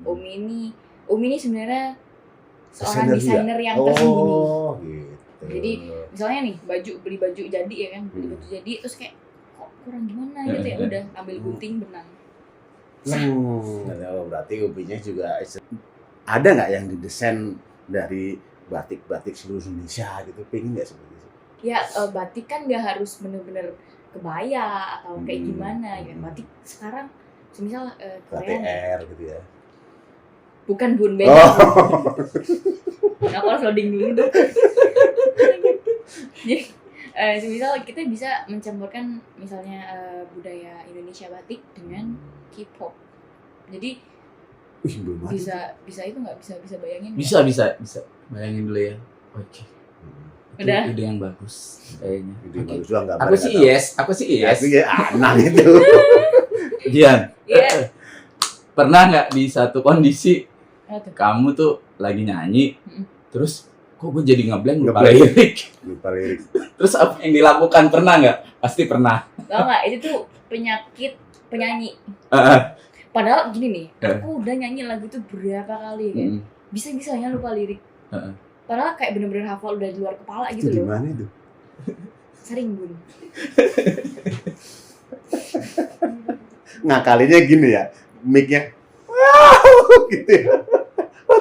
Umi ini sebenarnya seorang desainer yang tersembunyi. Gitu. Jadi misalnya nih beli baju jadi ya kan, beli baju jadi terus kayak kok kurang gimana gitu ya udah ambil gunting benang. Berarti Ubinya juga ada nggak yang didesain dari batik-batik seluruh Indonesia gitu, pengen nggak seperti itu? Ya batik kan nggak harus bener-bener kebaya atau kayak gimana ya. Batik sekarang misal KTR gitu ya. Bukan Bun, beda. Aku harus loading dulu dong. Jadi misal kita bisa mencampurkan misalnya budaya Indonesia batik dengan K-pop. Jadi bisa itu nggak bisa bayangin? Bisa bayangin dulu ya. Oke. Udah. Ide yang bagus kayaknya. Ide bagus juga nggak. Aku sih yes. Anak itu. Dian. Iya. Pernah nggak di satu kondisi kamu tuh lagi nyanyi, terus kok gue jadi ngeblank lupa lirik. Terus apa yang dilakukan, pernah nggak? Pasti pernah. Tau nggak, itu tuh penyakit penyanyi. Padahal gini nih, aku udah nyanyi lagu itu berapa kali kan, bisa-bisanya lupa lirik. Padahal kayak bener-bener hafal udah di luar kepala gitu loh. Itu di mana itu? Sering Bun. Ngakalinya gini ya, mic-nya gitu ya.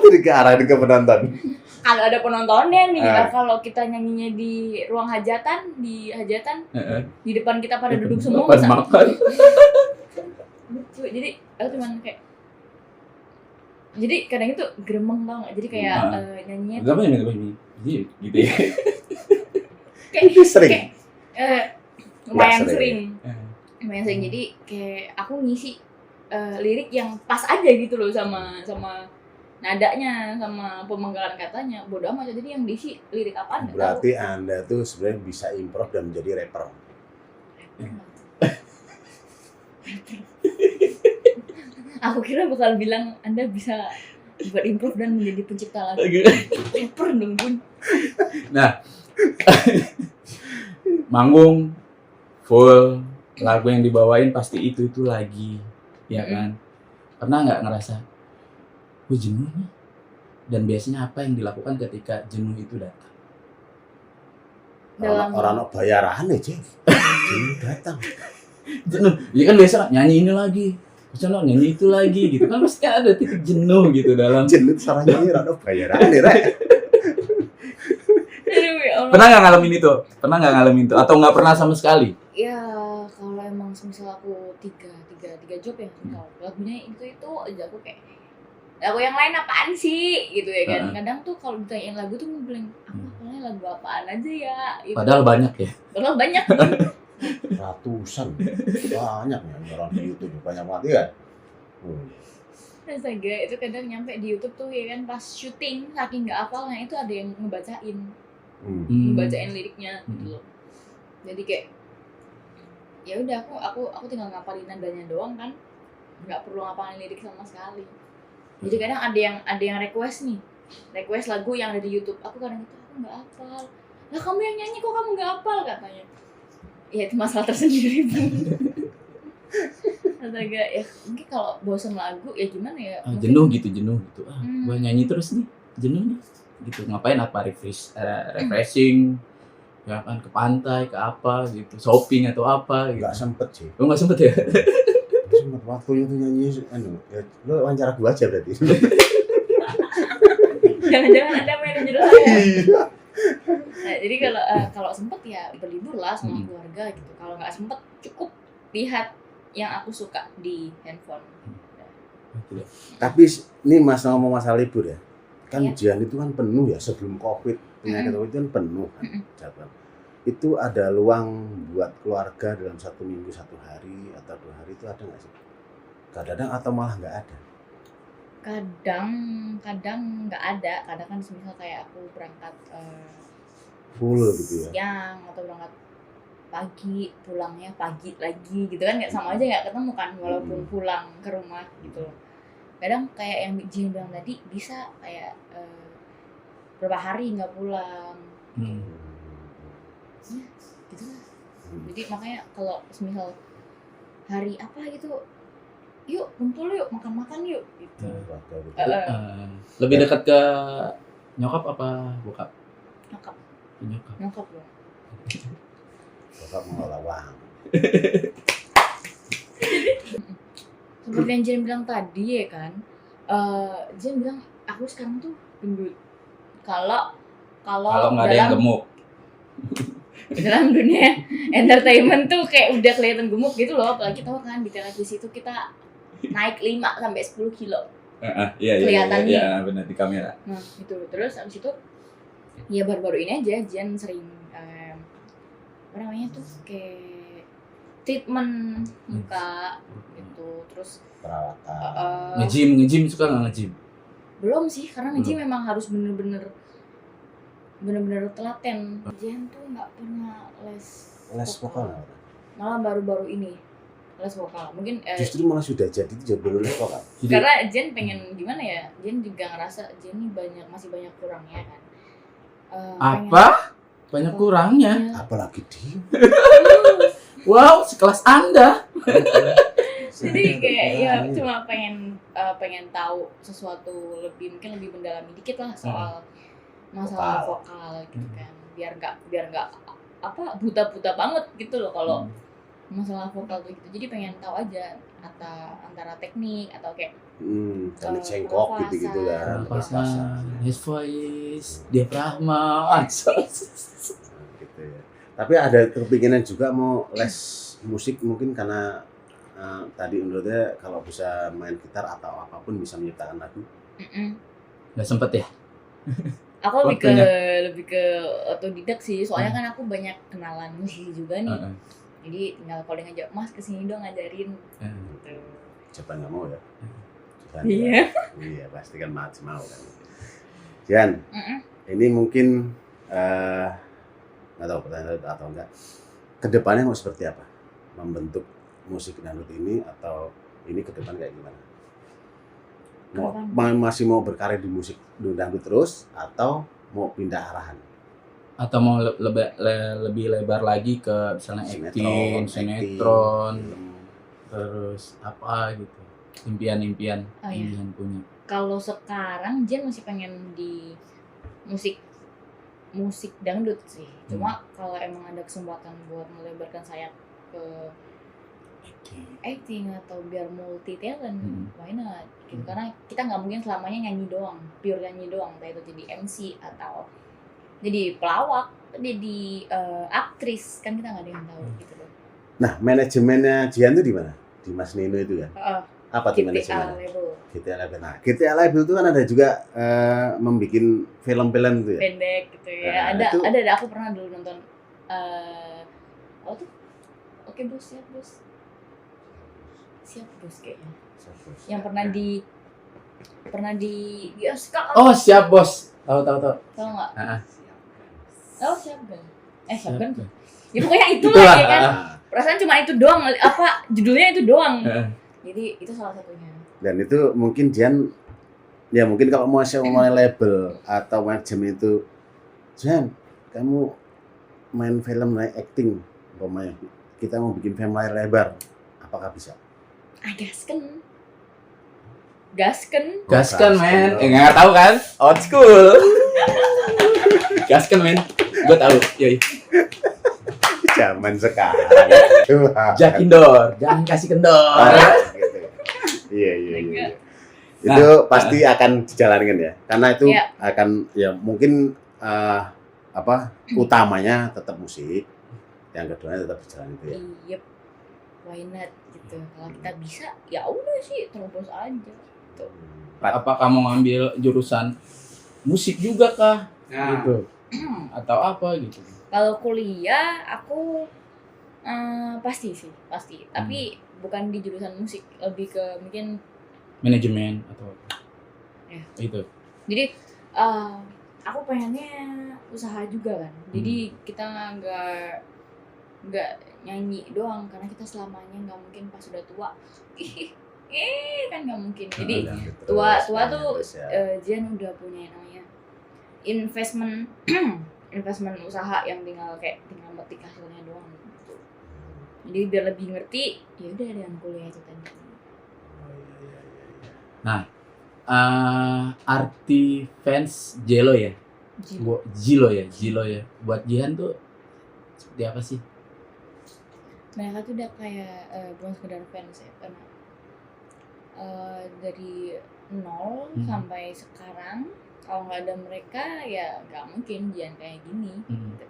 Tidak ke arah ke penonton. Kalau ada penontonnya nih, kalau kita nyanyinya di ruang hajatan, di depan kita pada duduk semua makan. Jadi aku cuman kayak, jadi kadang itu gremeng tau nggak? Jadi kayak nyanyinya. Gak apa ini? Gitu ya. Kayak sering. Lumayan sering. Jadi kayak aku ngisi lirik yang pas aja gitu loh sama nadanya, sama pemenggalan katanya. Bodoh amat, jadi yang diisi lirik apaan? Berarti Anda tuh sebenarnya bisa improv dan menjadi rapper. Aku kira bakal bilang Anda bisa berimprov dan menjadi pencipta lagu. Rapper dong Bun. Nah, manggung full, lagu yang dibawain pasti itu lagi, ya kan? Pernah nggak ngerasa gue jenuh nih? Dan biasanya apa yang dilakukan ketika jenuh itu datang? Orang bayaran aja, jenuh datang. Jenuh, ya kan biasa nyanyi ini lagi, misalnya nyanyi itu lagi, gitu kan pasti ada titik jenuh gitu dalam. Jenuh sarangnya ini rada bayaran nih, Rek. Pernah nggak ngalamin itu? Atau nggak pernah sama sekali? Ya kalau emang misal aku tiga job ya, lagunya itu aja aku kayak lagu yang lain apaan sih gitu ya kan. Kadang tuh kalau ditanyain lagu tuh ngeblank, aku apalnya lagu apaan aja ya gitu. Padahal banyak ya. Ratusan banyak ya orang di YouTube, banyak banget ya. Astaga, itu kadang nyampe di YouTube tuh ya kan pas syuting saking nggak hafalnya itu ada yang ngebacain liriknya gitu loh. Jadi kayak ya udah aku tinggal ngapalin nadanya doang kan, nggak perlu ngapalin lirik sama sekali. Jadi kadang ada yang request lagu yang ada di YouTube, aku kadang itu aku nggak hafal. Lah kamu yang nyanyi kok kamu nggak hafal katanya. Ya itu masalah tersendiri. Astaga, ya mungkin kalau bosan lagu ya gimana ya? Jenuh gitu. Gue nyanyi terus nih, jenuh nih. Gitu ngapain, apa refreshing, ya kan, ke pantai, ke apa gitu, shopping atau apa gitu. Nggak sempet sih. Lo nggak sempet ya? Sempet waktu itu nyanyi, ya lo wawancara gue aja berarti. Jangan-jangan Anda manajer saya. Nah, jadi kalau sempet ya berlibur lah sama keluarga gitu. Kalau nggak sempet cukup lihat yang aku suka di handphone. Tapi ini ngomong masalah libur ya. Kan Jian itu kan penuh ya, sebelum Covid, penyakit Covid itu kan penuh kan. Itu ada luang buat keluarga dalam 1 minggu 1 hari atau 2 hari itu ada nggak sih? Kadang atau malah nggak ada? Kadang nggak ada. Kadang kan misal kayak aku berangkat full gitu ya. Siang atau berangkat pagi, pulangnya pagi lagi gitu kan, nggak sama aja nggak ketemu kan walaupun pulang ke rumah gitu. Kadang kayak yang Jian bilang tadi bisa kayak berapa hari nggak pulang. Ya, gitu lah. Jadi makanya kalau misal hari apa gitu yuk kumpul yuk makan yuk gitu. Keluarga gitu. Lebih dekat ke nyokap apa bokap? Nyokap Nyokap. loh. Bapak mengelola uang. Seperti yang Jen bilang tadi ya kan, Jen bilang aku sekarang tuh gendut. Kalau Nggak ada yang gemuk. dalam dunia entertainment tuh kayak udah kelihatan gemuk gitu loh, apalagi tau kan di televisi itu kita naik 5-10 kilo. Iya Kelihatannya. iya benar di kamera. Nah itu terus abis itu ya baru-baru ini aja Jen sering apa namanya tuh kayak treatment muka gitu, terus Perawatan. Nge-gym suka nggak nge-gym? belum sih karena nge-gym memang harus bener-bener telaten. Jen tuh nggak pernah les vokal nggak? malah baru-baru ini les vokal mungkin Justru malah sudah jadi itu jadi belum les vokal. karena Jen pengen gimana ya, Jen juga ngerasa Jen ini masih banyak kurangnya kan. Apa? Banyak kurangnya. Apalagi dia. Wow, sekelas Anda. Jadi kayak ya cuma pengen tahu sesuatu mungkin lebih mendalami dikit lah soal masalah vokal gitu kan, biar nggak apa buta banget gitu loh kalau masalah vokal tuh gitu. Jadi pengen tahu aja antara teknik atau kayak teknik cengkok gitu-gitu kan. His voice, diafragma, Gitu ya. Tapi ada kepinginan juga mau les musik mungkin karena tadi menurutnya kalau bisa main gitar atau apapun bisa menciptakan lagu. Nggak sempet ya? Aku lebih ke otodidak sih, soalnya kan aku banyak kenalan musisi juga nih. Jadi tinggal calling aja, Mas kesini dong ngajarin. Gitu. Siapa nggak mau ya? Iya. Iya pasti kan mau kan. Jan, ini mungkin nggak tahu pertanyaan atau enggak. Kedepannya mau seperti apa? Membentuk musik dangdut ini atau ini ke depan kayak gimana? Masih mau berkarya di musik dangdut terus atau mau pindah arahan? Atau mau lebih lebar lagi ke misalnya sinetron, terus apa gitu, impian punya. Kalau sekarang Jen masih pengen di musik dangdut sih. Cuma kalau emang ada kesempatan buat melebarkan sayap ke acting atau biar multi talent, why not? Gitu. Karena kita nggak mungkin selamanya nyanyi doang, pure nyanyi doang, entah itu jadi MC atau jadi pelawak, jadi aktris, kan kita nggak ada yang tahu gitu loh. Nah, manajemennya Jian itu di mana? Di Mas Nino itu kan? Apa tuh manajemennya? GTA Label. Nah, GTA Label itu kan ada juga membuat film-film itu ya? Pendek gitu ya. Nah, ada aku pernah dulu nonton apa tuh? Oke bos, siap bos kayaknya. Yang pernah di bioskop. Oh, siap bos. Tahu. Tahu nggak? Oh, siap kan? Siap kan? Ya pokoknya Itulah. ya kan. Perasaan cuma itu doang, apa judulnya itu doang. Jadi itu salah satunya. Dan itu mungkin Jan, ya mungkin kalau mau mulai label atau manajemen itu, Jan, kamu main film naik acting, umpamanya kita mau bikin film layar lebar, apakah bisa? Gaskan men, nggak tahu kan? Old school. Gaskan men, gue tahu. Yoi. Zaman sekarang. Jakindor, jangan kasih kendor. Gitu. Iya. Itu pasti akan dijalankan ya, karena itu akan ya mungkin utamanya tetap musik, yang keduanya tetap berjalan itu ya. Iya, why not gitu. Kalau kita bisa, ya udah sih terus aja. Gitu. Apa kamu ngambil jurusan musik juga kah? Gitu. Atau apa gitu? Kalau kuliah aku pasti. Tapi bukan di jurusan musik, lebih ke mungkin manajemen atau itu. Jadi aku pengennya usaha juga kan. Jadi kita nggak nyanyi doang, karena kita selamanya nggak mungkin pas sudah tua. Kan nggak mungkin. Jadi tua tuh Jen udah punya namanya investment usaha yang tinggal metik hasilnya doang gitu. Jadi biar lebih ngerti, ya udah dengan kuliah itu tadi. iya. Arti fans Jelo ya, Jilo. Jilo ya. Buat Jihan tuh seperti apa sih? Mereka tuh udah kayak bukan sekedar fans ya, karena dari nol sampai sekarang kalau nggak ada mereka ya nggak mungkin Jian kayak gini. Gitu.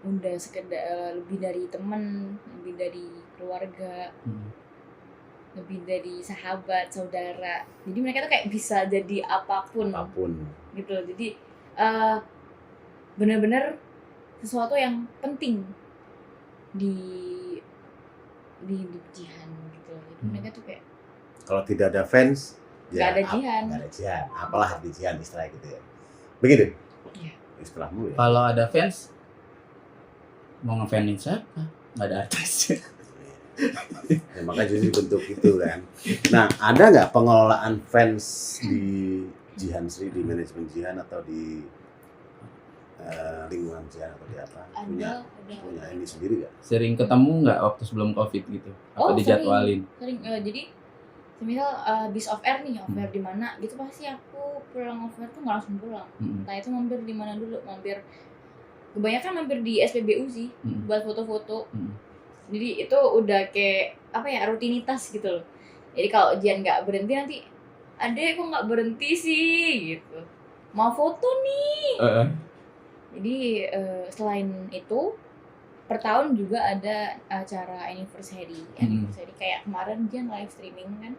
Udah sekedar lebih dari teman, lebih dari keluarga, lebih dari sahabat, saudara. Jadi mereka tuh kayak bisa jadi apapun gitu. Jadi benar-benar sesuatu yang penting di Jihan gitu. Jadi mereka tuh kayak kalau tidak ada fans nggak ada Jihan. Nggak ada Jihan. Apalah arti Jihan istilah gitu ya. Begitu? Iya. Istilahmu ya. Kalau ada fans mau ngefanin siapa? Nggak ada artis. Ya, makanya jadi bentuk itu kan. Nah, ada nggak pengelolaan fans di Jihan Sri, di manajemen Jihan atau di lingkungan Jihan atau di apa? Ada. Punya ini sendiri nggak? Sering ketemu nggak waktu sebelum COVID gitu? Apa dijadwalin? Sering. Jadi semisal bis off air nih, off air di mana gitu pasti aku pulang off air tuh nggak langsung pulang. Entah itu mampir di mana dulu, kebanyakan mampir di SPBU sih buat foto-foto. Jadi itu udah kayak apa ya, rutinitas gitu loh. Jadi kalau Jian nggak berhenti nanti, adek kok nggak berhenti sih gitu, mau foto nih. Jadi selain itu per tahun juga ada acara anniversary kayak kemarin Jian live streaming kan,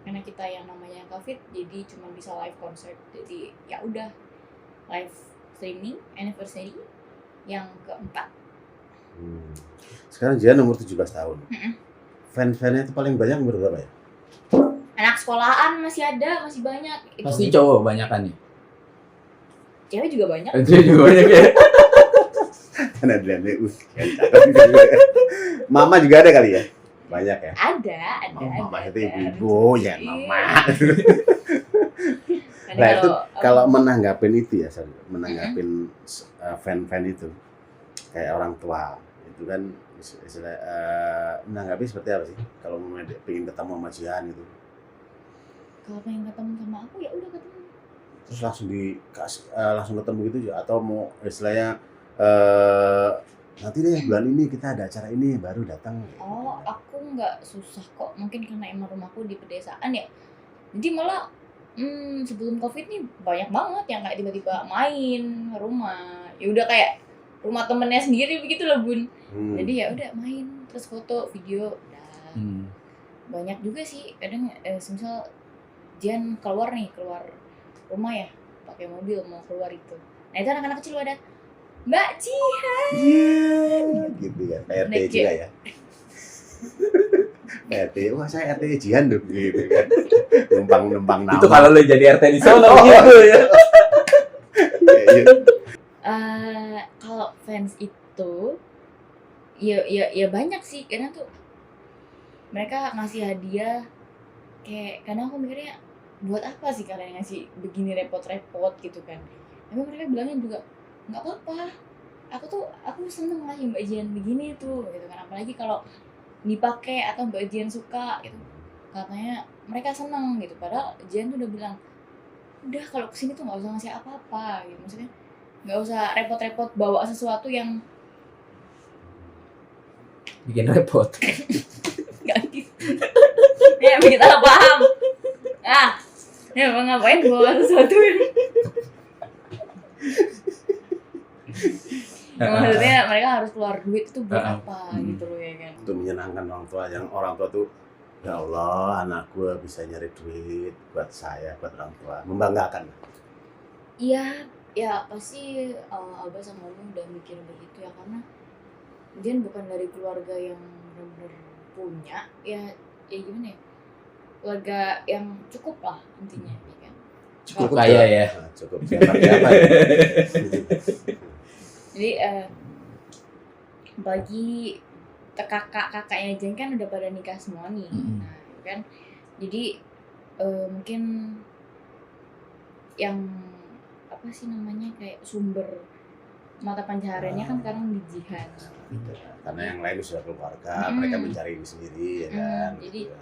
karena kita yang namanya COVID jadi cuma bisa live concert, jadi ya udah live streaming anniversary yang keempat. Sekarang Jihan umur 17 tahun. Fan-fannya itu paling banyak umur berapa ya? Anak sekolahan masih ada, masih banyak. Pasti cowok banyakan nih. Cewek juga banyak. Cewek juga banyak ya. Karena dia Mama juga ada kali ya? Banyak ya? Ada. Mama itu ibu ya mama. Nah itu kalau menanggapin itu ya, menanggapin fan-fan itu kayak orang tua itu kan istilah menanggapi seperti apa sih kalau pengen ketemu sama Jihan itu? Kalau pengen ketemu sama aku ya udah ketemu. Terus langsung ketemu gitu atau mau istilahnya nanti deh bulan ini kita ada acara ini baru datang. Aku nggak susah kok, mungkin karena emang rumahku di pedesaan ya. Jadi malah sebelum COVID nih banyak banget yang kayak tiba-tiba main rumah. Ya udah kayak rumah temennya sendiri begitu loh Bun. Jadi ya udah main terus foto video udah. Banyak juga sih kadang misal Jian keluar rumah ya pakai mobil mau keluar itu. Nah itu anak-anak kecil ada Mbak Jihan gitu ya, PRT juga ya. PRT, wah saya RT Jihan tuh gitu kan. Numpang nama. Itu kalau lo jadi RT di sono gitu ya. Kalau fans itu ya banyak sih, karena tuh mereka ngasih hadiah kayak, karena aku mikirnya buat apa sih kalian ngasih begini repot-repot gitu kan. Tapi mereka bilangnya juga nggak apa-apa, aku seneng ngasih Mbak Jian begini tuh gitu kan, apalagi kalau dipakai atau Mbak Jian suka gitu, katanya mereka seneng gitu. Padahal Jian tuh udah bilang udah kalau kesini tuh nggak usah ngasih apa-apa gitu, maksudnya nggak usah repot-repot bawa sesuatu yang bikin repot. nggak gitu. Ya kita paham. Ya mau ngapain bawa sesuatu yang maksudnya mereka harus keluar duit itu buat apa gitu loh ya kan. Untuk menyenangkan orang tua, yang orang tua tuh ya Allah anak gue bisa nyari duit buat saya, buat orang tua, membanggakan. Iya, ya pasti Abah sama Umi udah mikir begitu ya, karena dia bukan dari keluarga yang benar-benar punya ya gimana ya, keluarga yang cukup lah intinya ya kan. Cukup kaya ya. Cukup siapa ya. Jadi bagi kakaknya Jen kan udah pada nikah semua nih. Nah kan jadi mungkin yang apa sih namanya, kayak sumber mata pencahariannya kan sekarang di Jihan. Gitu. Karena yang lain sudah keluarga, mereka mencari ini sendiri ya kan. Jadi gitu.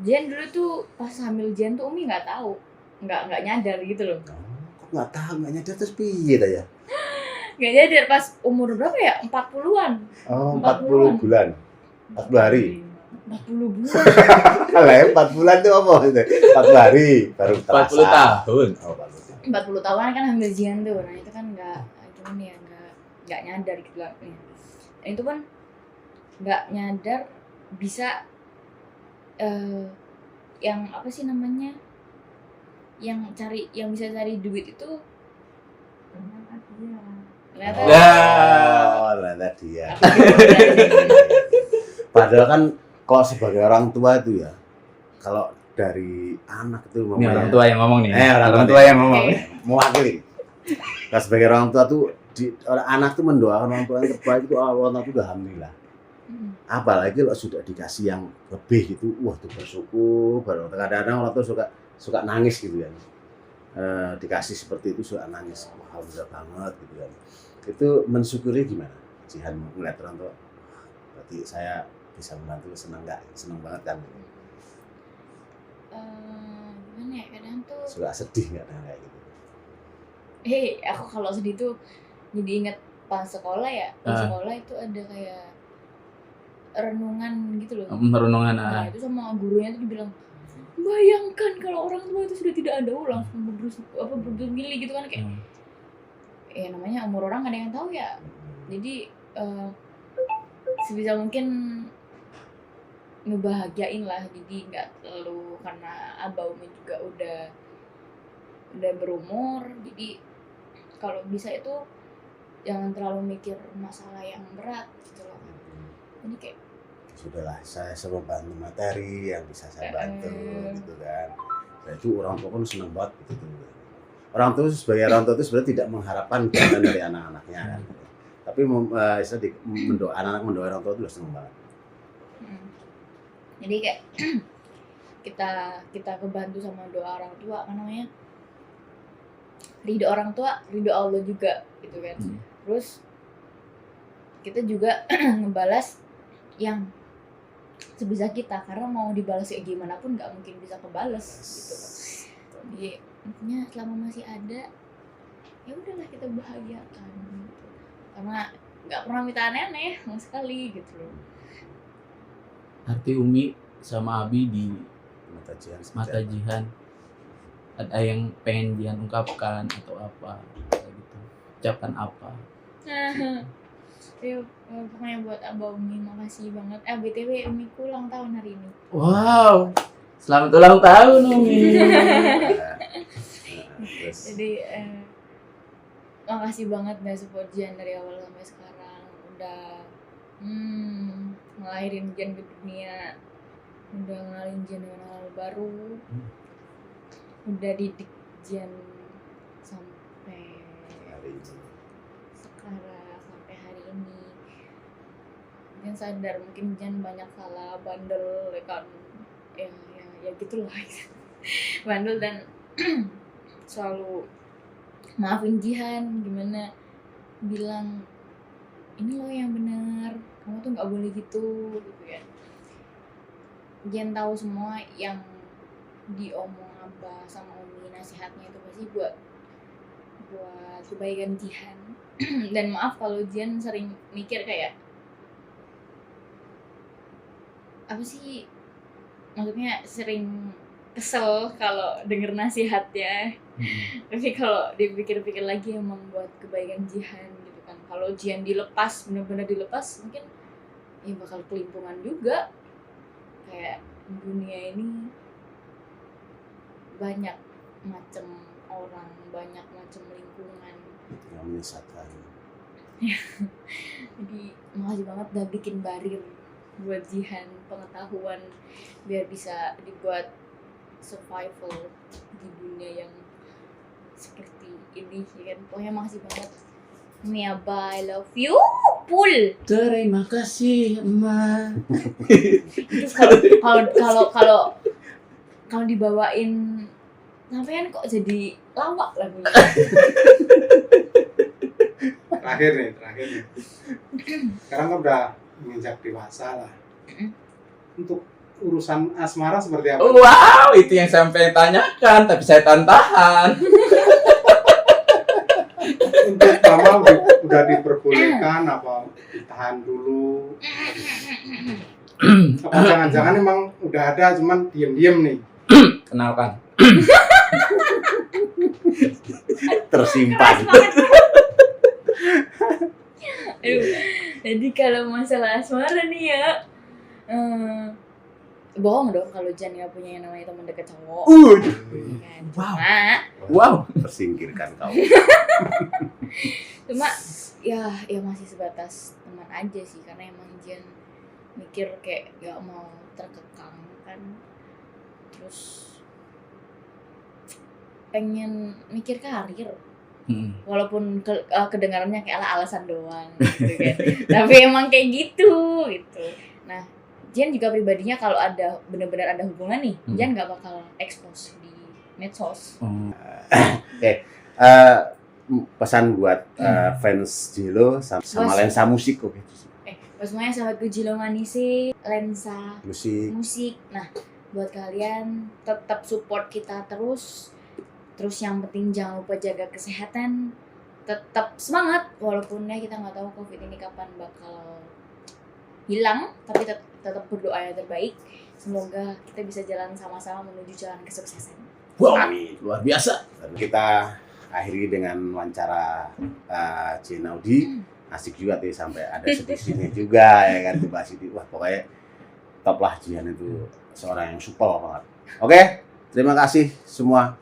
Jihan dulu tuh pas hamil Jihan tuh Umi nggak tahu, nggak nyadar gitu loh. Kok nggak tahu, nggak nyadar terus piye ta ya? Nggak nyadar pas umur berapa ya? 40-an. Oh, 40 bulan. 40 hari. 40 bulan. Lah 4 bulan itu apa itu? 40 hari baru terasa. 40 tahun. Oh, 40 tahun. 40 tahunan kan hamil Jihan tuh. Nah, itu kan nggak gimana ya, nggak nyadar gitu lah. Nah, itu kan nggak nyadar bisa yang apa sih namanya? Yang bisa cari duit itu ternyata Ternyata dia. Padahal kan kalau sebagai orang tua itu ya, kalau dari anak itu Ini orang tua yang ngomong nih. orang tua yang ngomong. mewakili. Kalau sebagai orang tua tuh anak tuh mendoakan orang tua yang terbaik itu Allah tuh udah alhamdulillah. Apalagi kalau sudah dikasih yang lebih gitu, wah tuh bersyukur. Kadang-kadang orang tuh suka nangis gitu kan. Dikasih seperti itu suka nangis, wah alhamdulillah banget gitu kan. Itu mensyukuri gimana? Jihan melihat orang tua, berarti saya bisa membantu, senang banget kan? Gimana ya, kadang tuh Suka sedih nggak dengan kayak gitu? Aku kalau sedih tuh jadi inget pas sekolah ya. Di sekolah itu ada kayak renungan gitu loh. Renungan. Nah, itu sama gurunya tuh dibilang, bayangkan kalau orang tua itu sudah tidak ada, langsung bermili gitu kan, kayak ya namanya umur orang gak ada yang tahu ya. Jadi sebisa mungkin ngebahagiain lah, jadi nggak terlalu, karena abah umi juga udah berumur, jadi kalau bisa itu jangan terlalu mikir masalah yang berat gitu loh. Jadi kayak sudahlah, saya selalu bantu materi yang bisa saya bantu gitu kan. Nah, itu orang tua pun senang banget gitu. Orang tua sebagai orang tua itu sebenarnya tidak mengharapkan gantian dari anak-anaknya kan. Tapi anak-anak mendoa orang tua itu udah senang banget. Jadi kayak kita kebantu sama doa orang tua, kan namanya ridho orang tua, ridho Allah juga gitu kan. Terus kita juga ngebalas yang sebisa kita, karena mau dibalas kayak gimana pun nggak mungkin bisa kebales gitu. Jadi intinya selama masih ada, ya udahlah kita bahagiakan gitu. Karena nggak pernah minta aneh-aneh sama sekali gitu loh. Arti Umi sama Abi di Mata Jihan ada yang pengen Jihan ungkapkan atau apa gitu, ucapan apa? Ya, pokoknya buat Abah Umi makasih banget. BTW Umiku ulang tahun hari ini. Wow, selamat ulang tahun Umi. Jadi makasih banget udah support Jihan dari awal sampai sekarang. Udah ngelahirin Jihan ke dunia, udah ngenalin Jihan dengan hal baru, udah didik Jihan sampai sekarang, sampai hari ini. Jihan sadar mungkin Jihan banyak salah, bandel kan, ya gitulah. Bandel dan selalu maafin Jihan, gimana bilang ini loh yang benar, kamu tuh nggak boleh gitu kan. Jihan tahu semua yang diomong Abah sama Umi, nasihatnya itu pasti buat kebaikan Jihan. Dan maaf kalau Jihan sering mikir kayak apa sih, maksudnya sering kesel kalau denger nasihatnya. Tapi kalau dipikir-pikir lagi emang buat kebaikan Jihan gitu kan. Kalau Jihan dilepas, benar-benar dilepas, mungkin ya bakal kelimpungan juga. Kayak dunia ini banyak macam orang, banyak macam lingkungan yang menyesatkan. Jadi makasih banget udah bikin barir buat Jihan, pengetahuan biar bisa dibuat survival di dunia yang seperti ini ya kan. Pokoknya makasih banget Mia, bye, love you, Pul. Terima kasih Emak. Terus kalau dibawain sampean kok jadi lawak lagunya. terakhir nih. Sekarang kan udah menginjak dewasa lah. Untuk urusan asmara seperti apa? Wow, itu yang sampai tanyakan, tapi saya tahan. Untuk mama udah diperbolehkan apa ditahan dulu? Apa jangan-jangan emang udah ada cuman diem-diem nih? Kenalkan. Tersimpan. Aduh, jadi kalau masalah asmara nih ya, bohong dong kalau Jan nggak punya yang namanya teman dekat cowok. Kan? Wow. Cuma, Tersingkirkan kau. cuma ya masih sebatas teman aja sih, karena emang Jan mikir kayak nggak mau terkekang kan, terus pengen mikir karir. Walaupun kedengarannya kayak alasan doang gitu kan. Tapi emang kayak gitu. Nah, Jan juga pribadinya kalau ada benar-benar ada hubungan nih, Jan nggak bakal expose di medsos. Pesan buat fans Jilo sama lensa musik kok gitu sih. Semuanya sahabatku Jilo Manisi, lensa Musik. Nah, buat kalian tetap support kita terus yang penting jangan lupa jaga kesehatan, tetap semangat walaupun ya kita nggak tahu COVID ini kapan bakal hilang, tapi tetap berdoa yang terbaik, semoga kita bisa jalan sama-sama menuju jalan kesuksesan. Wow, luar biasa. Dan kita akhiri dengan wawancara Jenaudi. Asik juga tuh sampai ada sedih-sedihnya juga ya kan, dibahas itu. Wah, pokoknya top lah, Jihan itu seorang yang supel banget. Oke, terima kasih semua.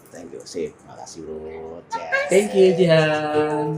Thank you, sip. Makasih bro. Thank you, Jihan.